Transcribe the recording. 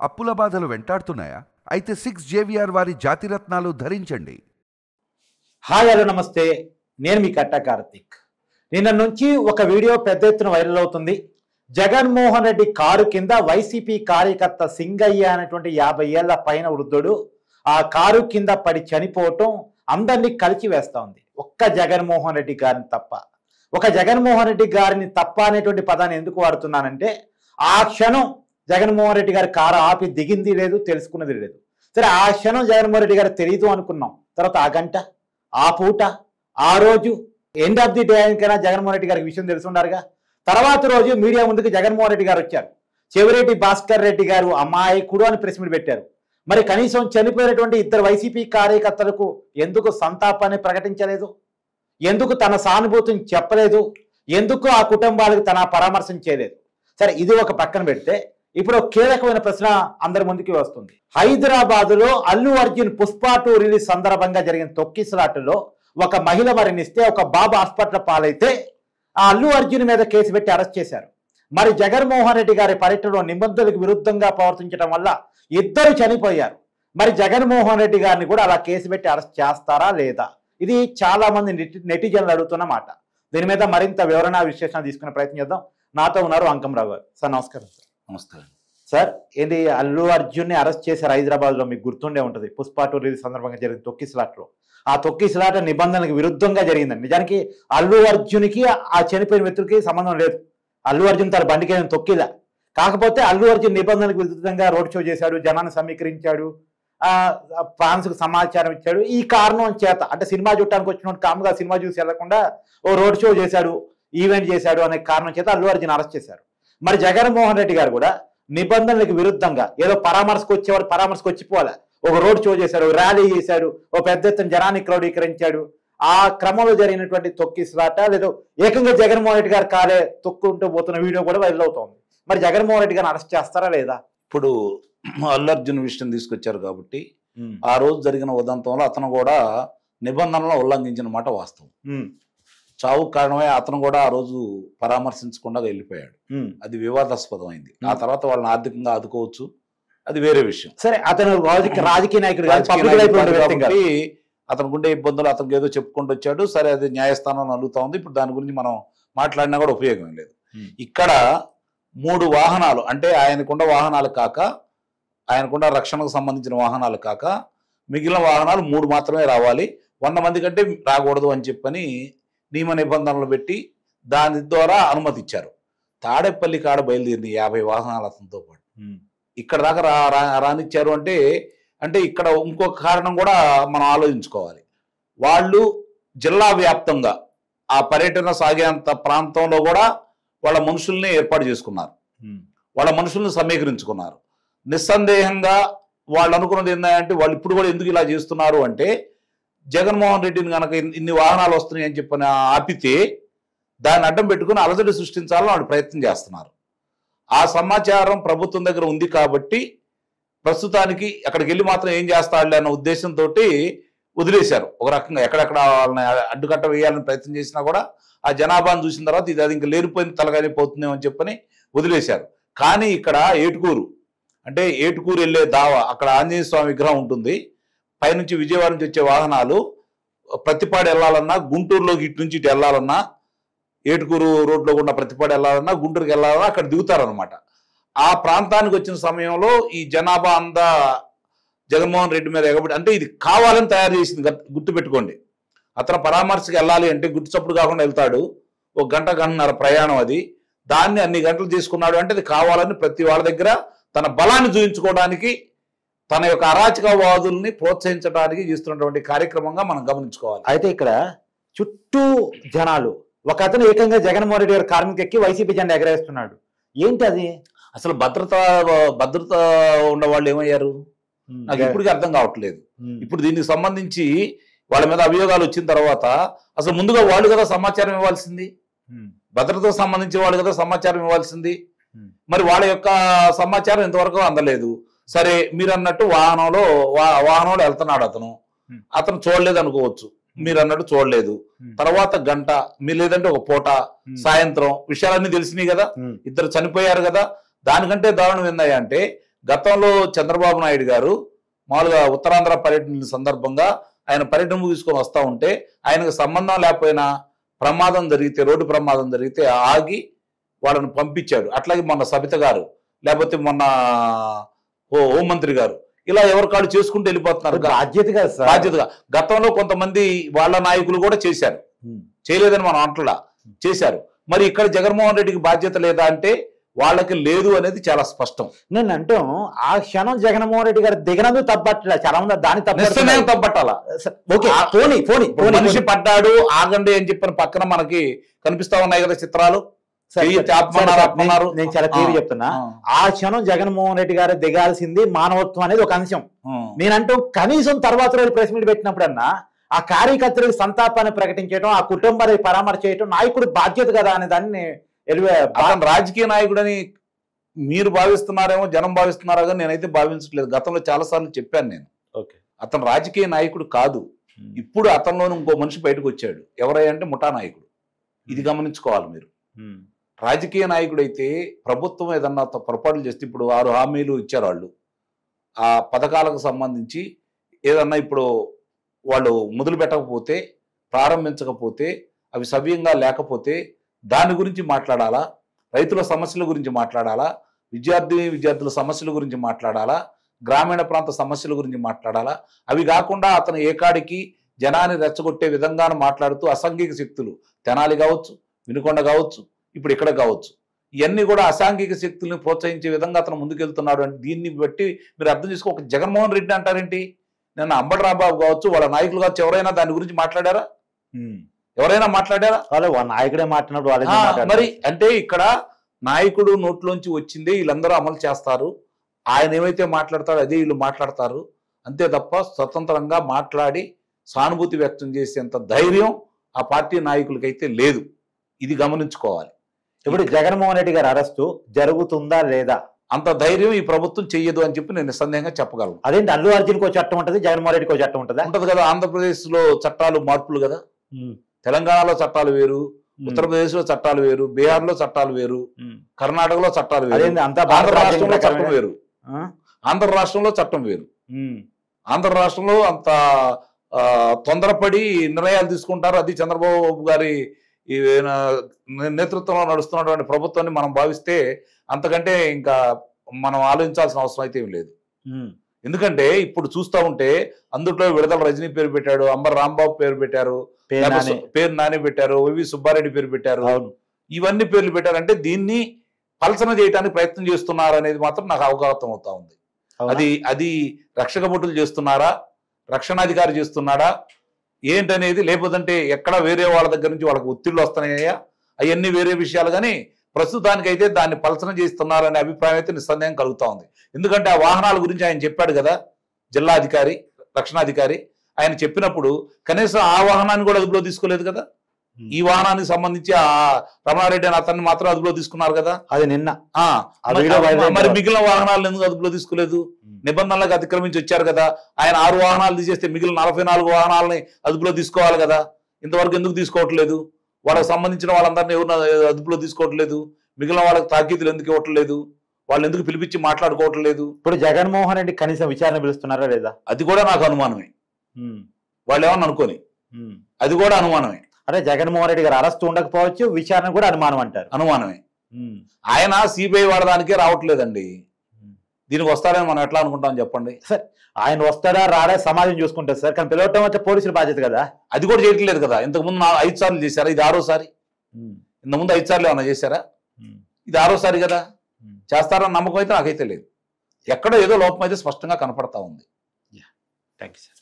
అప్పుల బాధలు వెంటాడుతున్నాయా? అయితే 6JVR వారి జాతిరత్నాలు ధరించండి. హాయ్ హలో నమస్తే, నేను మీ కట్టా కార్తిక్. నిన్న నుంచి ఒక వీడియో పెద్ద ఎత్తున వైరల్ అవుతుంది. జగన్మోహన్ రెడ్డి కారు కింద వైసీపీ కార్యకర్త సింగయ్య అనేటువంటి 50 ఏళ్ల పైన వృద్ధుడు ఆ కారు కింద పడి చనిపోవటం అందరినీ కలిసి వేస్తా ఉంది. ఒక్క జగన్మోహన్ రెడ్డి గారిని తప్ప. ఒక జగన్మోహన్ రెడ్డి గారిని తప్ప అనేటువంటి పదాన్ని ఎందుకు వాడుతున్నానంటే, ఆ క్షణం జగన్మోహన్ రెడ్డి గారి కారు ఆపి దిగింది లేదు, తెలుసుకున్నది లేదు. సరే, ఆ క్షణం జగన్మోహన్ రెడ్డి గారు తెలియదు అనుకున్నాం. తర్వాత ఆ గంట, ఆ పూట, ఆ రోజు, ఎండ్ ఆఫ్ ది డే అయినా జగన్మోహన్ రెడ్డి గారికి విషయం తెలుసుండారుగా. తర్వాత రోజు మీడియా ముందుకు జగన్మోహన్ రెడ్డి గారు వచ్చారు. చెవిరెడ్డి భాస్కర్ రెడ్డి గారు అమాయకుడు అని ప్రెస్ మీట్ పెట్టారు. మరి కనీసం చనిపోయినటువంటి 2 వైసీపీ కార్యకర్తలకు ఎందుకు సంతాపాన్ని ప్రకటించలేదు? ఎందుకు తన సానుభూతిని చెప్పలేదు? ఎందుకు ఆ కుటుంబాలకు తన పరామర్శం చేయలేదు? సరే, ఇది ఒక పక్కన పెడితే ఇప్పుడు కీలకమైన ప్రశ్న అందరి ముందుకి వస్తుంది. హైదరాబాదులో అల్లు అర్జున్ పుష్ప 2 రిలీజ్ సందర్భంగా జరిగిన తొక్కిసలాటలో ఒక మహిళ మరణిస్తే, ఒక బాబు హాస్పిటల్ పాలైతే ఆ అల్లు అర్జున్ మీద కేసు పెట్టి అరెస్ట్ చేశారు. మరి జగన్మోహన్ రెడ్డి గారి పర్యటనలో నిబంధనలకు విరుద్ధంగా ప్రవర్తించడం వల్ల 2 చనిపోయారు. మరి జగన్మోహన్ రెడ్డి గారిని కూడా అలా కేసు పెట్టి అరెస్ట్ చేస్తారా లేదా? ఇది చాలా మంది నెటిజన్లు అడుగుతున్న మాట. దీని మీద మరింత వివరణ విశ్లేషణ తీసుకునే ప్రయత్నం చేద్దాం. నాతో ఉన్నారు అంకంరావు గారు. సార్ నమస్కారం. సార్ నమస్కారం సార్. ఏంటి అల్లు అర్జున్ని అరెస్ట్ చేశారు హైదరాబాద్ లో, మీకు గుర్తుండే ఉంటుంది. పుష్ప 2 రిలీజ్ సందర్భంగా జరిగిన తొక్కిసలాటలో ఆ తొక్కిసలాట నిబంధనలకు విరుద్ధంగా జరిగిందండి. నిజానికి అల్లు అర్జున్కి ఆ చనిపోయిన వ్యక్తులకి సంబంధం లేదు. అల్లు అర్జున్ తన బండికి తొక్కిలా. కాకపోతే అల్లు అర్జున్ నిబంధనలకు విరుద్ధంగా రోడ్ షో చేశాడు, జనాన్ని సమీకరించాడు, ఫ్రాన్స్కు సమాచారం ఇచ్చాడు. ఈ కారణం చేత, అంటే సినిమా చూడటానికి వచ్చిన కాముగా సినిమా చూసి వెళ్లకుండా ఓ రోడ్ షో చేశాడు, ఈవెంట్ చేశాడు అనే కారణం చేత అల్లు అర్జున్ అరెస్ట్ చేశారు. మరి జగన్మోహన్ రెడ్డి గారు కూడా నిబంధనలకు విరుద్ధంగా ఏదో పరామర్శకు వచ్చేవాడు పరామర్శకు వచ్చిపోవాలి, ఒక రోడ్ షో చేశాడు, ర్యాలీ చేశాడు, ఓ పెద్ద ఎత్తున జనాన్ని క్రోడీకరించాడు. ఆ క్రమంలో జరిగినటువంటి తొక్కిసలాట లేదో ఏకంగా జగన్మోహన్ రెడ్డి గారు కాలే తొక్కుంటూ పోతున్న వీడియో కూడా వైరల్ అవుతోంది. మరి జగన్మోహన్ రెడ్డి గారిని అరెస్ట్ చేస్తారా లేదా? ఇప్పుడు అల్లు అర్జున్ విషయం తీసుకొచ్చారు కాబట్టి ఆ రోజు జరిగిన ఉదంతంలో అతను కూడా నిబంధనలను ఉల్లంఘించిన మాట వాస్తవం. చావు కారణమై అతను కూడా ఆ రోజు పరామర్శించకుండా వెళ్ళిపోయాడు. అది వివాదాస్పదమైంది. ఆ తర్వాత వాళ్ళని ఆర్థికంగా ఆదుకోవచ్చు, అది వేరే విషయం. సరే, అతను రాజకీయ నాయకుడు కాబట్టి అతనికి ఉండే ఇబ్బందులు అతనికి ఏదో చెప్పుకుంటూ వచ్చాడు. సరే, అది న్యాయస్థానం అలుగుతా ఉంది. ఇప్పుడు దాని గురించి మనం మాట్లాడినా కూడా ఉపయోగం లేదు. ఇక్కడ 3 వాహనాలు, అంటే ఆయనకున్న వాహనాలు కాక, ఆయనకున్న రక్షణకు సంబంధించిన వాహనాలు కాక మిగిలిన వాహనాలు 3 మాత్రమే రావాలి, 100 మంది కంటే రాకూడదు అని చెప్పని నియమ నిబంధనలు పెట్టి దాని ద్వారా అనుమతి ఇచ్చారు. తాడేపల్లి కాడ బయలుదేరింది 50 వాహనాలు అతనితో పాటు. ఇక్కడ దాకా రానిచ్చారు అంటే ఇక్కడ ఇంకొక కారణం కూడా మనం ఆలోచించుకోవాలి. వాళ్ళు జిల్లా వ్యాప్తంగా ఆ పర్యటన సాగేంత ప్రాంతంలో కూడా వాళ్ళ మనుషుల్ని ఏర్పాటు చేసుకున్నారు, వాళ్ళ మనుషుల్ని సమీకరించుకున్నారు. నిస్సందేహంగా వాళ్ళు అనుకున్నది ఏంటంటే, వాళ్ళు ఇప్పుడు కూడా ఎందుకు ఇలా చేస్తున్నారు అంటే, జగన్మోహన్ రెడ్డిని కనుక ఇన్ని వాహనాలు వస్తున్నాయి అని చెప్పని ఆపితే దాన్ని అడ్డం పెట్టుకుని అలజడి సృష్టించాలని వాళ్ళు ప్రయత్నం చేస్తున్నారు. ఆ సమాచారం ప్రభుత్వం దగ్గర ఉంది కాబట్టి ప్రస్తుతానికి అక్కడికి వెళ్ళి మాత్రం ఏం చేస్తాడులే అన్న ఉద్దేశంతో వదిలేశారు. ఒక రకంగా ఎక్కడెక్కడ వాళ్ళని అడ్డుకట్ట వేయాలని ప్రయత్నం చేసినా కూడా ఆ జనాభాను చూసిన తర్వాత ఇది అది ఇంకా లేనిపోయిన తలగానే పోతుందేమో అని చెప్పని వదిలేశారు. కానీ ఇక్కడ ఏటుకూరు, అంటే ఏటుకూరు వెళ్ళే దావ, అక్కడ ఆంజనేయ స్వామి విగ్రహం ఉంటుంది. పైనుంచి విజయవాడ నుంచి వచ్చే వాహనాలు ప్రతిపాడు వెళ్ళాలన్నా, గుంటూరులోకి ఇటు నుంచి ఇటు వెళ్ళాలన్నా, ఏటుకూరు రోడ్లో ఉన్న ప్రతిపాడు వెళ్ళాలన్నా, గుంటూరుకి వెళ్ళాలన్నా అక్కడ దిగుతారనమాట. ఆ ప్రాంతానికి వచ్చిన సమయంలో ఈ జనాభా అంతా జగన్మోహన్ రెడ్డి మీద ఎగబడి, అంటే ఇది కావాలని తయారు చేసింది. గుర్తుపెట్టుకోండి, అతను పరామర్శకు వెళ్ళాలి అంటే గుర్తు చప్పుడు కాకుండా వెళ్తాడు. 1 గంటన్నర ప్రయాణం, అది దాన్ని అన్ని గంటలు తీసుకున్నాడు అంటే అది కావాలని ప్రతి వాళ్ళ దగ్గర తన బలాన్ని చూపించుకోవడానికి, తన యొక్క అరాచకవాదుల్ని ప్రోత్సహించడానికి చేస్తున్నటువంటి కార్యక్రమంగా మనం గమనించుకోవాలి. అయితే ఇక్కడ చుట్టూ జనాలు, ఒక అతను ఏకంగా జగన్మోహన్ రెడ్డి గారు కార్మిక ఎక్కి వైసీపీ జెండా ఎగరేస్తున్నాడు. ఏంటి అది? అసలు భద్రత ఉన్న వాళ్ళు ఏమయ్యారు నాకు ఇప్పటికీ అర్థం కావట్లేదు. ఇప్పుడు దీనికి సంబంధించి వాళ్ళ మీద అభియోగాలు వచ్చిన తర్వాత అసలు ముందుగా వాళ్ళు కదా సమాచారం ఇవ్వాల్సింది, భద్రతకు సంబంధించిన వాళ్ళు కదా సమాచారం ఇవ్వాల్సింది. మరి వాళ్ళ యొక్క సమాచారం ఇంతవరకు అందలేదు. సరే, మీరు అన్నట్టు వాహనంలో వెళ్తున్నాడు అతను చూడలేదు అనుకోవచ్చు, మీరు అన్నట్టు చూడలేదు. తర్వాత గంట, మీరు లేదంటే ఒక పూట, సాయంత్రం విషయాలన్నీ తెలిసినాయి కదా, 2 చనిపోయారు కదా. దానికంటే దారుణం ఏందయ్యా అంటే గతంలో చంద్రబాబు నాయుడు గారు మామూలుగా ఉత్తరాంధ్ర పర్యటన సందర్భంగా ఆయన పర్యటన తీసుకొని వస్తూ ఉంటే ఆయనకు సంబంధం లేకపోయినా ప్రమాదం జరిగితే, రోడ్డు ప్రమాదం జరిగితే ఆగి వాళ్ళని పంపించాడు. అట్లాగే మొన్న సబిత గారు, లేకపోతే మొన్న హోంమంత్రి గారు, ఇలా ఎవరికాడు చేసుకుంటూ వెళ్ళిపోతున్నారు. బాధ్యతగా గతంలో కొంతమంది వాళ్ళ నాయకులు కూడా చేశారు, చేయలేదని మనం అంటలా, చేశారు. మరి ఇక్కడ జగన్మోహన్ రెడ్డికి బాధ్యత లేదా అంటే వాళ్ళకి లేదు అనేది చాలా స్పష్టం. నేను అంటాం ఆ క్షణం జగన్మోహన్ రెడ్డి గారు దిగనందుకు తప్పట్లే, చాలా మంది దాని తప్పట్టాలా. మనిషి పడ్డాడు ఆగండి అని చెప్పిన పక్కన మనకి కనిపిస్తా ఉన్నాయి కదా చిత్రాలు. నేను చాలా క్లియర్ చెప్తున్నా, ఆ క్షణం జగన్మోహన్ రెడ్డి గారు దిగాల్సింది మానవత్వం అనేది ఒక అంశం. నేనంటూ కనీసం తర్వాత రోజు ప్రెస్ మీట్ పెట్టినప్పుడన్నా ఆ కార్యకర్తలకు సంతాపాన్ని ప్రకటించడం, ఆ కుటుంబాన్ని పరామర్శ చేయడం నాయకుడి బాధ్యత కదా అనే దాన్ని రాజకీయ నాయకుడని మీరు భావిస్తున్నారేమో, జనం భావిస్తున్నారో కానీ నేనైతే భావించట్లేదు. గతంలో చాలా సార్లు చెప్పాను నేను, అతను రాజకీయ నాయకుడు కాదు. ఇప్పుడు అతనిలోని ఇంకో మనిషి బయటకు వచ్చాడు. ఎవరంటే ముఠా నాయకుడు. ఇది గమనించుకోవాలి మీరు. రాజకీయ నాయకుడైతే ప్రభుత్వం ఏదన్నా పొరపాట్లు చేస్తే, ఇప్పుడు 6 హామీలు ఇచ్చారు వాళ్ళు, ఆ పథకాలకు సంబంధించి ఏదన్నా ఇప్పుడు వాళ్ళు మొదలు పెట్టకపోతే, ప్రారంభించకపోతే, అవి సవ్యంగా లేకపోతే దాని గురించి మాట్లాడాలా, రైతుల సమస్యల గురించి మాట్లాడాలా, విద్యార్థుల సమస్యల గురించి మాట్లాడాలా, గ్రామీణ ప్రాంత సమస్యల గురించి మాట్లాడాలా. అవి కాకుండా అతను ఏకాడికి జనాన్ని రెచ్చగొట్టే విధంగాను మాట్లాడుతూ అసాంఘిక శక్తులు, తెనాలి కావచ్చు, వినుకొండ కావచ్చు, ఇప్పుడు ఇక్కడ కావచ్చు, ఇవన్నీ కూడా అసాంఘిక శక్తుల్ని ప్రోత్సహించే విధంగా అతను ముందుకెళ్తున్నాడు. అంటే దీన్ని బట్టి మీరు అర్థం చేసుకో, ఒక జగన్మోహన్ రెడ్డి అంటారేంటి? నిన్న అంబటి రాంబాబు కావచ్చు, వాళ్ళ నాయకులు కావచ్చు, ఎవరైనా దాని గురించి మాట్లాడారా? ఎవరైనా మాట్లాడారా? నాయకుడే మాట్లాడినప్పుడు మరి అంటే ఇక్కడ నాయకుడు నోట్లోంచి వచ్చిందే వీళ్ళందరూ అమలు చేస్తారు. ఆయన ఏమైతే మాట్లాడతారో అదే వీళ్ళు మాట్లాడతారు. అంతే తప్ప స్వతంత్రంగా మాట్లాడి సానుభూతి వ్యక్తం చేసేంత ధైర్యం ఆ పార్టీ నాయకులకైతే లేదు. ఇది గమనించుకోవాలి. ఇప్పుడు జగన్మోహన్ రెడ్డి గారి అరెస్టు జరుగుతుందా లేదా అంత ధైర్యం ఈ ప్రభుత్వం చెయ్యదు అని చెప్పి నేను నిస్సందేహంగా చెప్పగలను. అదేంటి అల్లు అర్జున్కి ఒక చట్టం ఉంటుంది, జగన్మోహన్ రెడ్డికి ఒక చట్టం ఉంటుందా? ఉంటది కదా. ఆంధ్రప్రదేశ్ లో చట్టాలు మార్పులు కదా, తెలంగాణలో చట్టాలు వేరు, ఉత్తరప్రదేశ్ లో చట్టాలు వేరు, బీహార్ లో చట్టాలు వేరు, కర్ణాటకలో చట్టాలు వేరు, ఆంధ్ర రాష్ట్రంలో చట్టం వేరు, ఆంధ్ర రాష్ట్రంలో చట్టం వేరు. ఆంధ్ర రాష్ట్రంలో అంత తొందరపడి నిర్ణయాలు తీసుకుంటారు. అది చంద్రబాబు గారి నేతృత్వంలో నడుస్తున్నటువంటి ప్రభుత్వాన్ని మనం భావిస్తే అంతకంటే ఇంకా మనం ఆలోచించాల్సిన అవసరం అయితే ఏం లేదు. ఎందుకంటే ఇప్పుడు చూస్తూ ఉంటే అందుట్లో విడుదల రజనీ పేరు పెట్టాడు, అంబర్ రాంబాబు పేరు పెట్టారు, పేరు నాని పెట్టారు, వైవి సుబ్బారెడ్డి పేరు పెట్టారు. ఇవన్నీ పేర్లు పెట్టారంటే దీన్ని పలసన చేయడానికి ప్రయత్నం చేస్తున్నారు అనేది మాత్రం నాకు అవగాహన అవుతా ఉంది. అది రక్షక భటులు చేస్తున్నారా, రక్షణాధికారి చేస్తున్నాడా ఏంటనేది, లేకపోతే ఎక్కడ వేరే వాళ్ళ దగ్గర నుంచి వాళ్ళకి ఒత్తిళ్లు వస్తున్నాయా, అవన్నీ వేరే విషయాలు. కానీ ప్రస్తుతానికైతే దాన్ని పలసన చేస్తున్నారనే అభిప్రాయం అయితే నిస్సందేహం కలుగుతా ఉంది. ఎందుకంటే ఆ వాహనాల గురించి ఆయన చెప్పాడు కదా, జిల్లా అధికారి, రక్షణాధికారి, ఆయన చెప్పినప్పుడు కనీసం ఆ వాహనాన్ని కూడా అదుపులో తీసుకోలేదు కదా. ఈ వాహనానికి సంబంధించి ఆ రమణారెడ్డి అని అతన్ని మాత్రం అదుపులో తీసుకున్నారు కదా. అది నిన్న. మరి మిగిలిన వాహనాలను ఎందుకు అదుపులో తీసుకోలేదు? నిబంధనలకు అతిక్రమించి వచ్చారు కదా. ఆయన 6 వాహనాలు తీసేస్తే మిగిలిన 44 వాహనాలని అదుపులో తీసుకోవాలి కదా. ఇంతవరకు ఎందుకు తీసుకోవట్లేదు? వాళ్ళకి సంబంధించిన వాళ్ళందరినీ ఎవరు అదుపులో తీసుకోవట్లేదు? మిగిలిన వాళ్ళకి తాకీదులు ఎందుకు ఇవ్వట్లేదు? వాళ్ళు ఎందుకు పిలిపించి మాట్లాడుకోవట్లేదు? ఇప్పుడు జగన్మోహన్ రెడ్డి కనీసం విచారణ పిలుస్తున్నారా లేదా? అది కూడా నాకు అనుమానమే. వాళ్ళు ఏమన్నా అనుకోని, అది కూడా అనుమానమే. అంటే జగన్మోహన్ రెడ్డి గారు అరెస్ట్ ఉండకపోవచ్చు, విచారణ కూడా అనుమానం అంటారు. అనుమానమే. ఆయన సిబిఐ వాడడానికే రావట్లేదండి. దీనికి వస్తారని మనం ఎట్లా అనుకుంటాం చెప్పండి? సార్ ఆయన వస్తాడా రాడా సమాజం చూసుకుంటారు సార్, కానీ పిలవటం అయితే పోలీసుల బాధ్యత కదా. అది కూడా చేయట్లేదు కదా. ఇంతకుముందు 5 సార్లు చేశారా? ఇది 6వ సారి. ఇంతకుముందు 5 సార్లు ఏమన్నా చేశారా? ఇది 6వ సారి కదా. చేస్తారన్న నమ్మకం అయితే నాకైతే లేదు. ఎక్కడో ఏదో లోపం అయితే స్పష్టంగా కనపడతా ఉంది. Thank you sir.